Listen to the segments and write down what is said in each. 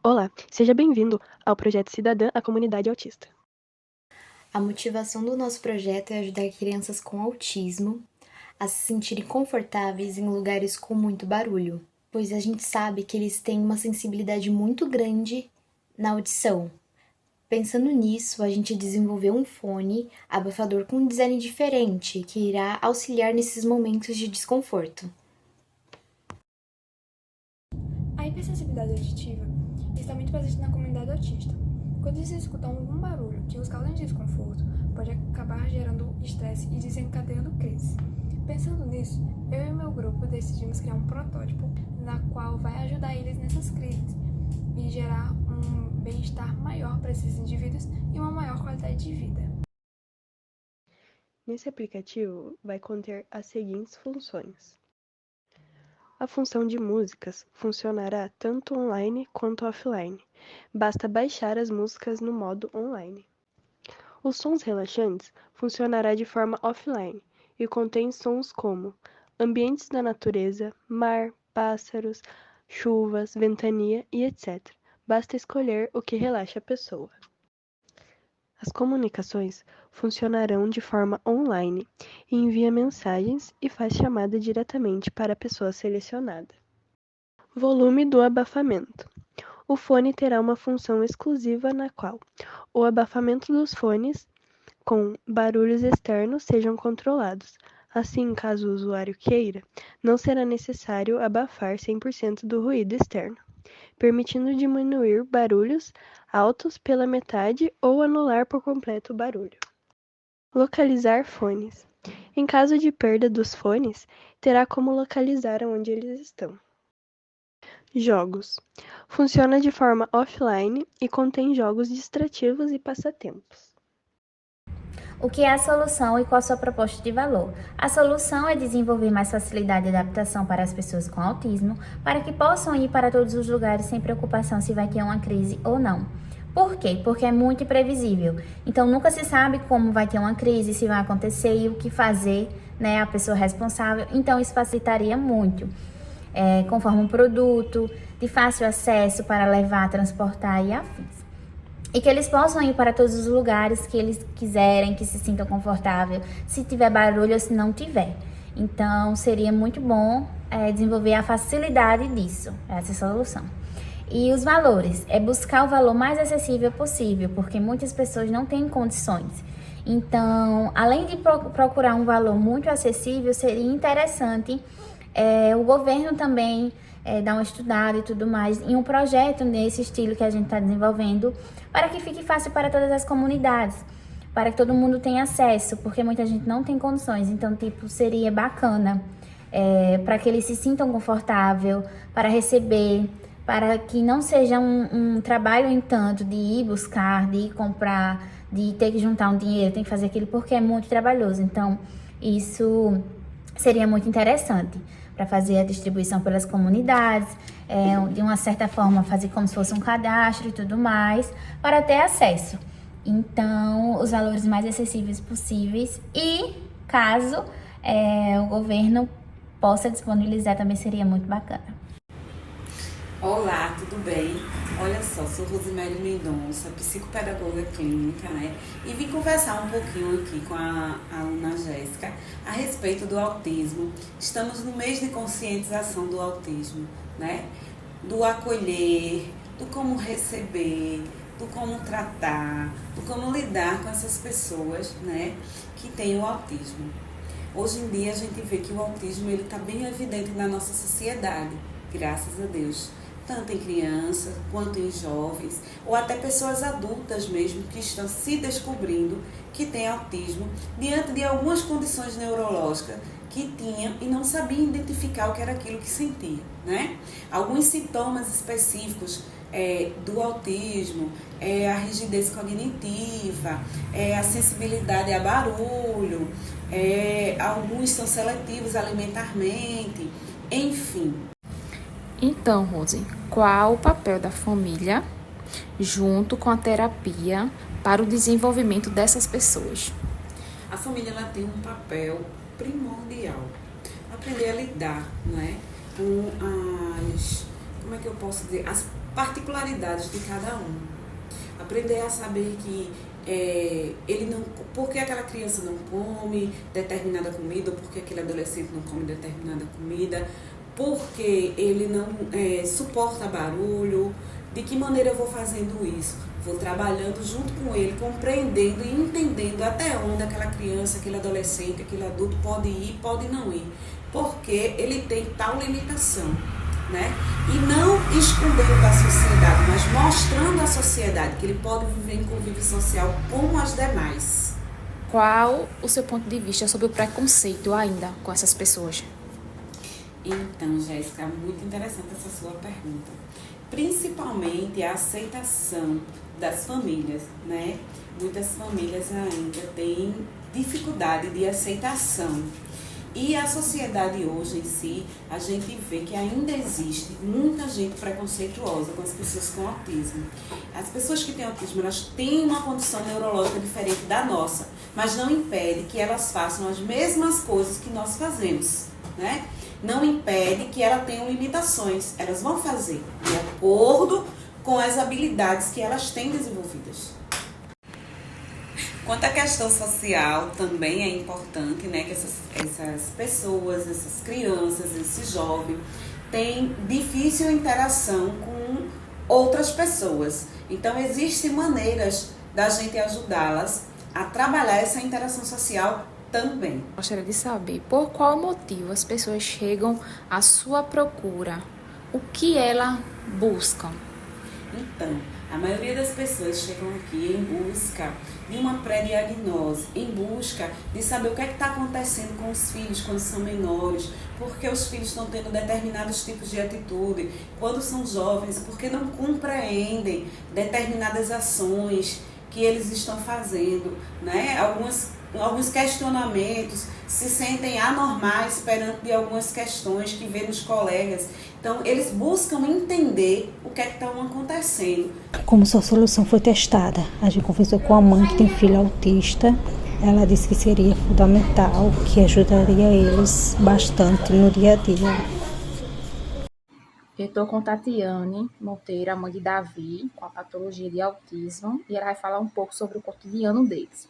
Olá, seja bem-vindo ao Projeto Cidadã à Comunidade Autista. A motivação do nosso projeto é ajudar crianças com autismo a se sentirem confortáveis em lugares com muito barulho, pois a gente sabe que eles têm uma sensibilidade muito grande na audição. Pensando nisso, a gente desenvolveu um fone abafador com um design diferente que irá auxiliar nesses momentos de desconforto. A hipersensibilidade auditiva está muito presente na comunidade autista. Quando se escutam algum barulho que os causa desconforto, pode acabar gerando estresse e desencadeando crises. Pensando nisso, eu e meu grupo decidimos criar um protótipo na qual vai ajudar eles nessas crises e gerar um bem-estar maior para esses indivíduos e uma maior qualidade de vida. Nesse aplicativo vai conter as seguintes funções. A função de músicas funcionará tanto online quanto offline. Basta baixar as músicas no modo online. Os sons relaxantes funcionará de forma offline e contém sons como ambientes da natureza, mar, pássaros, chuvas, ventania e etc. Basta escolher o que relaxa a pessoa. As comunicações funcionarão de forma online e envia mensagens e faz chamada diretamente para a pessoa selecionada. Volume do abafamento. O fone terá uma função exclusiva na qual o abafamento dos fones com barulhos externos sejam controlados. Assim, caso o usuário queira, não será necessário abafar 100% do ruído externo, permitindo diminuir barulhos altos pela metade ou anular por completo o barulho. Localizar fones. Em caso de perda dos fones, terá como localizar onde eles estão. Jogos. Funciona de forma offline e contém jogos distrativos e passatempos. O que é a solução e qual a sua proposta de valor? A solução é desenvolver mais facilidade de adaptação para as pessoas com autismo, para que possam ir para todos os lugares sem preocupação se vai ter uma crise ou não. Por quê? Porque é muito imprevisível. Então nunca se sabe como vai ter uma crise, se vai acontecer e o que fazer, né, a pessoa responsável. Então isso facilitaria muito. Conforme um produto, de fácil acesso para levar, transportar e afins. E que eles possam ir para todos os lugares que eles quiserem, que se sintam confortável, se tiver barulho ou se não tiver. Então, seria muito bom desenvolver a facilidade disso, essa solução. E os valores, é buscar o valor mais acessível possível, porque muitas pessoas não têm condições. Então, além de procurar um valor muito acessível, seria interessante o governo também dar uma estudada e tudo mais em um projeto nesse estilo que a gente está desenvolvendo, para que fique fácil para todas as comunidades, para que todo mundo tenha acesso, porque muita gente não tem condições. Então, tipo, seria bacana para que eles se sintam confortável para receber, para que não seja um trabalho em tanto de ir buscar, de ir comprar, de ter que juntar um dinheiro, tem que fazer aquilo, porque é muito trabalhoso. Então, isso seria muito interessante para fazer a distribuição pelas comunidades, de uma certa forma fazer como se fosse um cadastro e tudo mais, para ter acesso. Então, os valores mais acessíveis possíveis e caso o governo possa disponibilizar também seria muito bacana. Olá, tudo bem? Olha só, sou Rosemary Mendonça, psicopedagoga clínica, né? E vim conversar um pouquinho aqui com a aluna Jéssica a respeito do autismo. Estamos no mês de conscientização do autismo, né? Do acolher, do como receber, do como tratar, do como lidar com essas pessoas, né? Que têm o autismo. Hoje em dia a gente vê que o autismo ele está bem evidente na nossa sociedade, graças a Deus. Tanto em crianças, quanto em jovens, ou até pessoas adultas mesmo, que estão se descobrindo que têm autismo, diante de algumas condições neurológicas que tinham e não sabiam identificar o que era aquilo que sentia, né? Alguns sintomas específicos do autismo, a rigidez cognitiva, a sensibilidade a barulho, alguns são seletivos alimentarmente, enfim. Então, Rose, qual o papel da família junto com a terapia para o desenvolvimento dessas pessoas? A família ela tem um papel primordial. Aprender a lidar, né, com como é que eu posso dizer, as particularidades de cada um. Aprender a saber que ele não, por que aquela criança não come determinada comida, ou por que aquele adolescente não come determinada comida, porque ele não suporta barulho, de que maneira eu vou fazendo isso? Vou trabalhando junto com ele, compreendendo e entendendo até onde aquela criança, aquele adolescente, aquele adulto pode ir, pode não ir, porque ele tem tal limitação, né? E não escondendo da sociedade, mas mostrando à sociedade que ele pode viver em convívio social como as demais. Qual o seu ponto de vista sobre o preconceito ainda com essas pessoas? Então, Jéssica, muito interessante essa sua pergunta. Principalmente a aceitação das famílias, né? Muitas famílias ainda têm dificuldade de aceitação. E a sociedade hoje em si, a gente vê que ainda existe muita gente preconceituosa com as pessoas com autismo. As pessoas que têm autismo, elas têm uma condição neurológica diferente da nossa, mas não impede que elas façam as mesmas coisas que nós fazemos, né? Não impede que elas tenham limitações, elas vão fazer de acordo com as habilidades que elas têm desenvolvidas. Quanto à questão social, também é importante, né, que essas pessoas, essas crianças, esses jovens, têm difícil interação com outras pessoas. Então, existem maneiras da gente ajudá-las a trabalhar essa interação social também. Gostaria de saber por qual motivo as pessoas chegam à sua procura, o que elas buscam. Então, a maioria das pessoas chegam aqui em busca de uma pré-diagnose, em busca de saber o que é que está acontecendo com os filhos quando são menores, porque os filhos estão tendo determinados tipos de atitude, quando são jovens, porque não compreendem determinadas ações que eles estão fazendo, né? Alguns questionamentos, se sentem anormais perante de algumas questões que vê nos colegas. Então, eles buscam entender o que é que está acontecendo. Como sua solução foi testada, a gente conversou com a mãe que tem filho autista. Ela disse que seria fundamental, que ajudaria eles bastante no dia a dia. Eu estou com Tatiane Monteiro, a mãe de Davi, com a patologia de autismo, e ela vai falar um pouco sobre o cotidiano deles.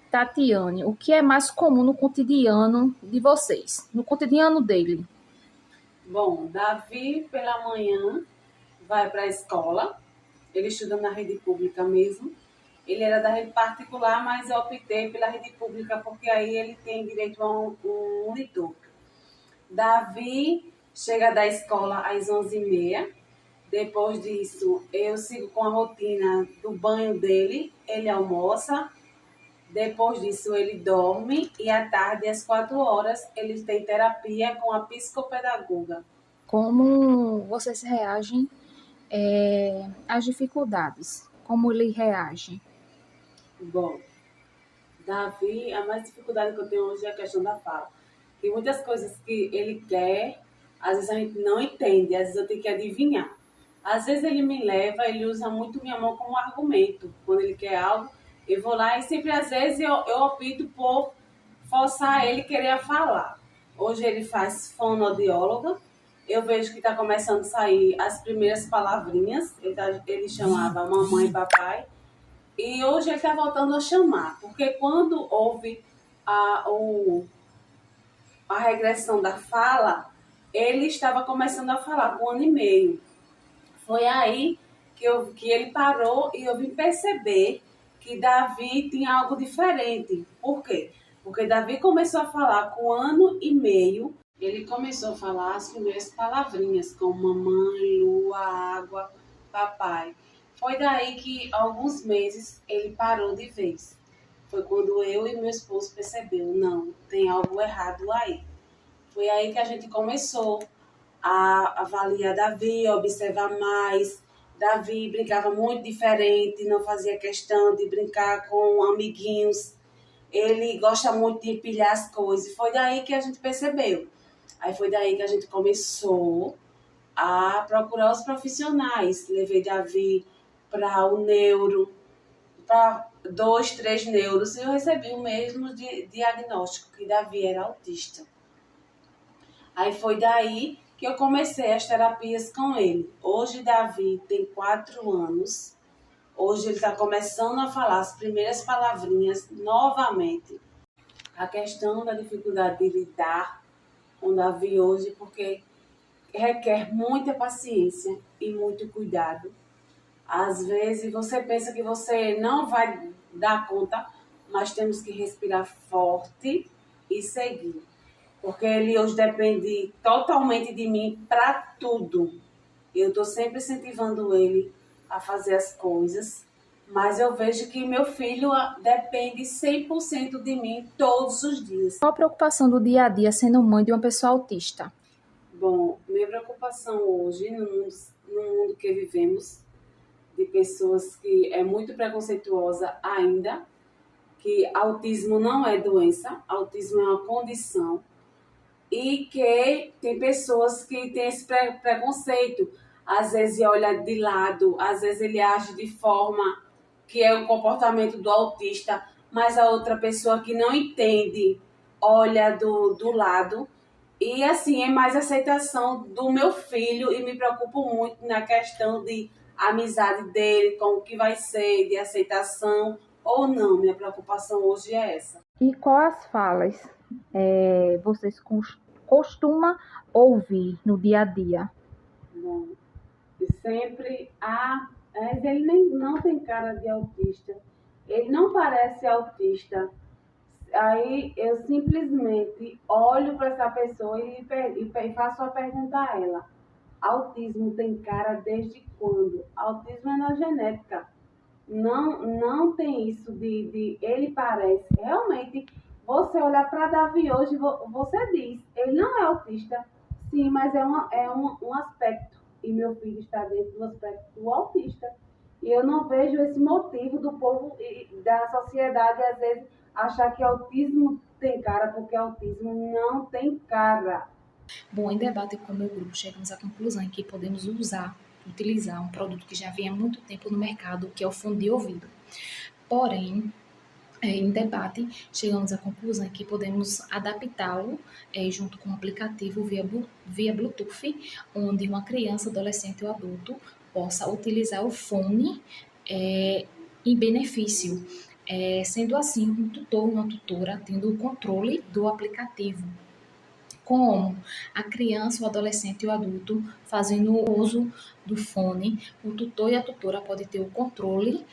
Tatiane, o que é mais comum no cotidiano de vocês, no cotidiano dele? Bom, Davi pela manhã vai para a escola, ele estuda na rede pública mesmo. Ele era da rede particular, mas eu optei pela rede pública porque aí ele tem direito a um monitor. Davi chega da escola às 11h30. Depois disso, eu sigo com a rotina do banho dele, ele almoça. Depois disso, ele dorme e à tarde, às 4h, ele tem terapia com a psicopedagoga. Como vocês reagem às dificuldades? Como ele reage? Bom, Davi, a mais dificuldade que eu tenho hoje é a questão da fala. Tem muitas coisas que ele quer, às vezes a gente não entende, às vezes eu tenho que adivinhar. Às vezes ele me leva, ele usa muito minha mão como argumento. Quando ele quer algo, eu vou lá e sempre, às vezes, eu opto por forçar ele querer falar. Hoje ele faz fonoaudióloga. Eu vejo que está começando a sair as primeiras palavrinhas. Ele chamava mamãe e papai. E hoje ele está voltando a chamar. Porque quando houve a regressão da fala, ele estava começando a falar com 1 ano e meio. Foi aí que ele parou e eu vim perceber que Davi tinha algo diferente. Por quê? Porque Davi começou a falar com 1 ano e meio. Ele começou a falar as primeiras palavrinhas, como mamãe, lua, água, papai. Foi daí que, alguns meses, ele parou de vez. Foi quando eu e meu esposo percebeu, não, tem algo errado aí. Foi aí que a gente começou a avaliar Davi, a observar mais. Davi brincava muito diferente, não fazia questão de brincar com amiguinhos. Ele gosta muito de empilhar as coisas. Foi daí que a gente percebeu. Aí foi daí que a gente começou a procurar os profissionais. Levei Davi para o neuro, para 2, 3 neuros. E eu recebi o mesmo diagnóstico, que Davi era autista. Aí foi daí que eu comecei as terapias com ele. Hoje Davi tem 4 anos. Hoje ele está começando a falar as primeiras palavrinhas novamente. A questão da dificuldade de lidar com Davi hoje, porque requer muita paciência e muito cuidado. Às vezes você pensa que você não vai dar conta, mas temos que respirar forte e seguir. Porque ele hoje depende totalmente de mim para tudo. Eu estou sempre incentivando ele a fazer as coisas, mas eu vejo que meu filho depende 100% de mim todos os dias. Qual a preocupação do dia a dia sendo mãe de uma pessoa autista? Bom, minha preocupação hoje, no mundo que vivemos, de pessoas que é muito preconceituosa ainda, que autismo não é doença, autismo é uma condição, e que tem pessoas que têm esse preconceito. Às vezes olha de lado, às vezes ele age de forma que é o comportamento do autista, mas a outra pessoa que não entende olha do lado. E assim, é mais aceitação do meu filho e me preocupo muito na questão de amizade dele, como que vai ser, de aceitação ou não. Minha preocupação hoje é essa. E quais as falas vocês costumam ouvir no dia a dia? Bom, sempre mas ele não tem cara de autista. Ele não parece autista. Aí eu simplesmente olho para essa pessoa e faço a pergunta a ela: autismo tem cara desde quando? Autismo é na genética. Não tem isso de ele parece. Realmente, você olhar para Davi hoje, você diz, ele não é autista. Sim, mas é um aspecto. E meu filho está dentro do aspecto do autista. E eu não vejo esse motivo do povo e da sociedade, às vezes, achar que autismo tem cara, porque autismo não tem cara. Bom, em debate com o meu grupo, chegamos à conclusão em que podemos utilizar um produto que já vem há muito tempo no mercado, que é o fone de ouvido. Porém, em debate, chegamos à conclusão em que podemos adaptá-lo junto com um aplicativo via Bluetooth, onde uma criança, adolescente ou adulto possa utilizar o fone em benefício. Sendo assim, um tutor ou uma tutora tendo o controle do aplicativo. Como a criança, o adolescente e o adulto fazendo o uso do fone, o tutor e a tutora podem ter o controle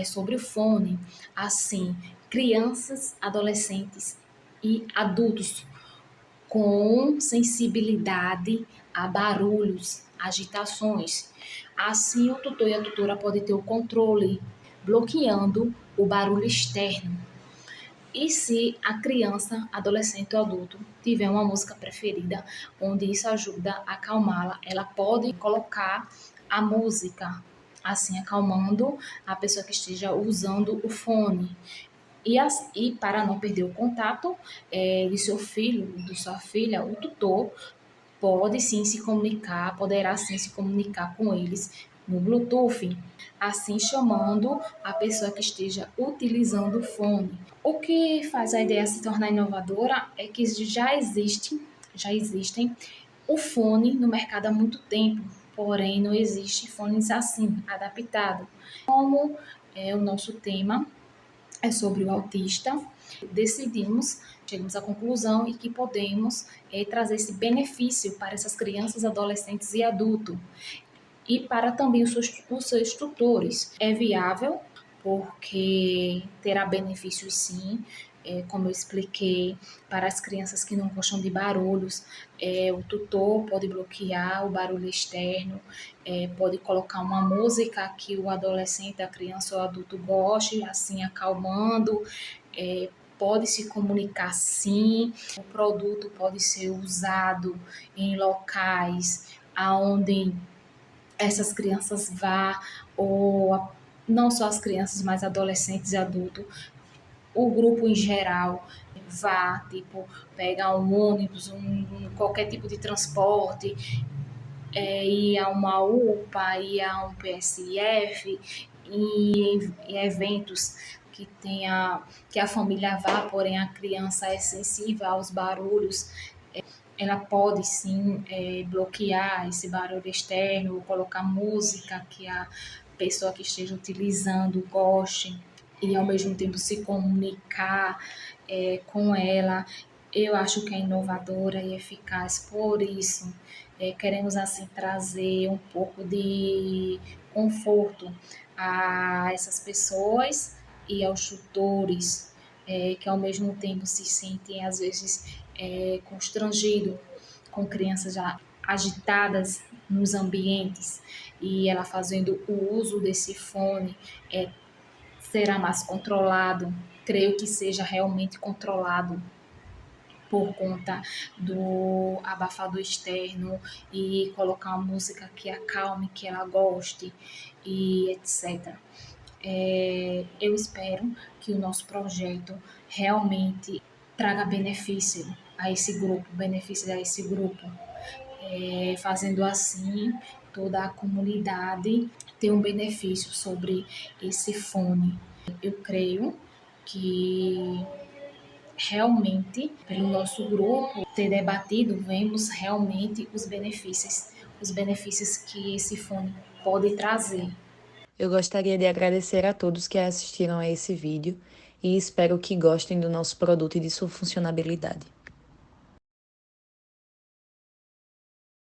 sobre o fone. Assim, crianças, adolescentes e adultos com sensibilidade a barulhos, agitações. Assim, o tutor e a tutora podem ter o controle, bloqueando o barulho externo. E se a criança, adolescente ou adulto tiver uma música preferida, onde isso ajuda a acalmá-la, ela pode colocar a música, assim acalmando a pessoa que esteja usando o fone. E para não perder o contato de seu filho, de sua filha, o tutor poderá sim se comunicar com eles no Bluetooth, assim chamando a pessoa que esteja utilizando o fone. O que faz a ideia se tornar inovadora é que já existem o fone no mercado há muito tempo, porém não existe fones assim, adaptado. Como o nosso tema é sobre o autista, chegamos à conclusão e que podemos trazer esse benefício para essas crianças, adolescentes e adultos. E para também os seus tutores. É viável, porque terá benefícios sim, como eu expliquei, para as crianças que não gostam de barulhos, o tutor pode bloquear o barulho externo, pode colocar uma música que o adolescente, a criança ou o adulto goste, assim acalmando, pode se comunicar sim, o produto pode ser usado em locais onde essas crianças vá, ou não só as crianças, mas adolescentes e adultos, o grupo em geral vá, tipo, pegar um ônibus, qualquer tipo de transporte, ir a uma UPA, ir a um PSF, e em eventos que a família vá, porém a criança é sensível aos barulhos, ela pode sim bloquear esse barulho externo, colocar música que a pessoa que esteja utilizando goste e ao mesmo tempo se comunicar com ela. Eu acho que é inovadora e eficaz, por isso queremos assim trazer um pouco de conforto a essas pessoas e aos tutores que ao mesmo tempo se sentem às vezes constrangidos com crianças já agitadas nos ambientes e ela fazendo o uso desse fone será mais controlado. Creio que seja realmente controlado por conta do abafador externo e colocar uma música que acalme, que ela goste e etc. Eu espero que o nosso projeto realmente traga benefício a esse grupo, fazendo assim toda a comunidade ter um benefício sobre esse fone. Eu creio que realmente, pelo nosso grupo ter debatido, vemos realmente os benefícios que esse fone pode trazer. Eu gostaria de agradecer a todos que assistiram a esse vídeo e espero que gostem do nosso produto e de sua funcionalidade.